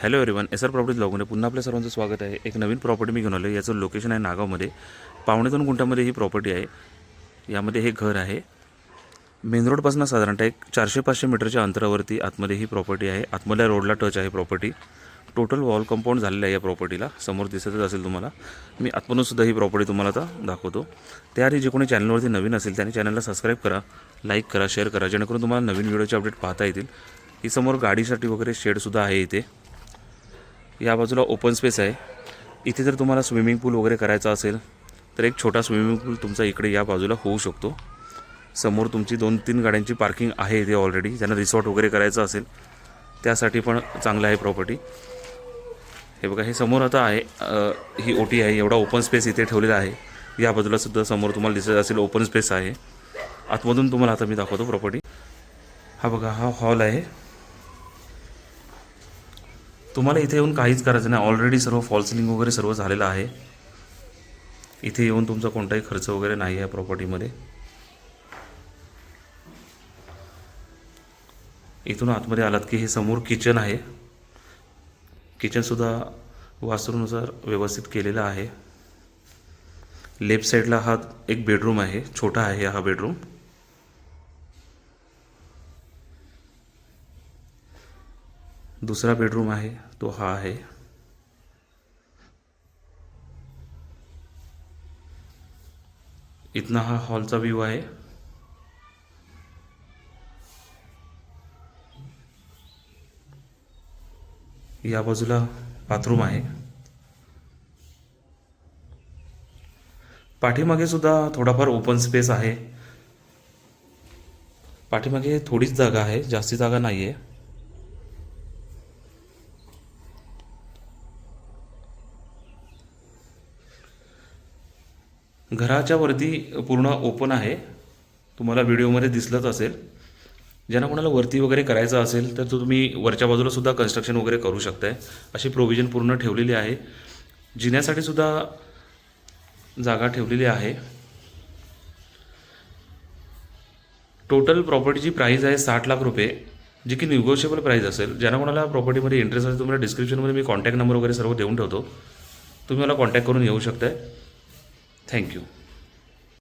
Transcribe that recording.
Hello everyone, S R properties ब्लॉगमध्ये पुन्हा आपल्या सर्वांचं स्वागत आहे। एक नवीन प्रॉपर्टी मी घेऊन आलो। याचं लोकेशन आहे नागावमध्ये। 2.5 गुंठ्यामध्ये ही प्रॉपर्टी आहे। यामध्ये हे घर आहे। मेन रोडपासून साधारणतः एक 400-500 मीटरच्या अंतरावरती आतमध्ये ही प्रॉपर्टी आहे। आतमधल्या रोडला टच आहे प्रॉपर्टी। टोटल वॉल कंपाऊंड झालेलं आहे या प्रॉपर्टीला। समोर दिसतच असेल तुम्हाला। मी आतमधून सुद्धा ही प्रॉपर्टी तुम्हाला आता दाखवतो। त्याआधी जे कोणी चॅनलवरती नवीन असेल त्याने चॅनलला सबस्क्राईब करा, लाईक करा, शेअर करा, जेणेकरून तुम्हाला नवीन व्हिडिओचे अपडेट पाहता येतील। ही समोर गाडीसाठी वगैरे शेडसुद्धा आहे इथे। या बाजूला ओपन स्पेस आहे। इथे जर तुम्हाला स्विमिंग पूल वगैरे करायचा असेल तर एक छोटा स्विमिंग पूल तुमचा इकडे या बाजूला होऊ शकतो। समोर तुमची 2-3 गाड्यांची पार्किंग आहे इथे ऑलरेडी। ज्यांना रिसॉर्ट वगैरे करायचं असेल त्यासाठी पण चांगलं आहे प्रॉपर्टी। हे बघा, हे समोर आता आहे ही ओटी आहे। एवढा ओपन स्पेस इथे ठेवलेला आहे। या बाजूला सुद्धा समोर तुम्हाला दिसत असेल ओपन स्पेस आहे। आतमधून तुम्हाला आता मी दाखवतो प्रॉपर्टी। हा बघा, हा हॉल आहे। तुम्हाला इथे येऊन काहीच करायचं नाही, ऑलरेडी सर्व फॉल सिलिंग वगैरे सर्व झालेलं आहे। इथे येऊन तुमचा कोणताही खर्च वगैरे नाही आहे प्रॉपर्टीमध्ये। इथून आतमध्ये आलात की हे समोर किचन आहे। किचनसुद्धा वास्तूनुसार व्यवस्थित केलेलं आहे। लेफ्ट साईडला हा एक बेडरूम आहे, छोटा आहे हा बेडरूम। दुसरा बेडरूम आहे तो हा आहे। इथनं हा हॉलचा व्ह्यू आहे। या बाजूला बाथरूम आहे। पाठीमागे सुद्धा थोडाफार ओपन स्पेस आहे। पाठीमागे थोडीच जागा आहे, जास्ती जागा नाही आहे। घराच्या वरती पूर्ण ओपन आहे, तुम्हाला व्हिडिओमध्ये दिसलंच असेल। ज्यांना कोणाला वरती वगैरे करायचं असेल तर तुम्ही वरच्या बाजूला सुद्धा कन्स्ट्रक्शन वगैरे करू शकताय। अशी प्रोव्हिजन पूर्ण ठेवलेली आहे। जिन्यासाठी सुद्धा जागा ठेवलेली आहे। टोटल प्रॉपर्टीची प्राईस आहे 60 लाख रुपये, जी की निगोशिएबल प्राईस असेल। ज्यांना कोणाला प्रॉपर्टीमध्ये इंटरेस्ट असेल तुम्हाला डिस्क्रिप्शनमध्ये मी कॉन्टॅक्ट नंबर वगैरे सर्व देऊन ठेवतो, तुम्ही मला कॉन्टॅक्ट करून येऊ शकताय। थँक्यू।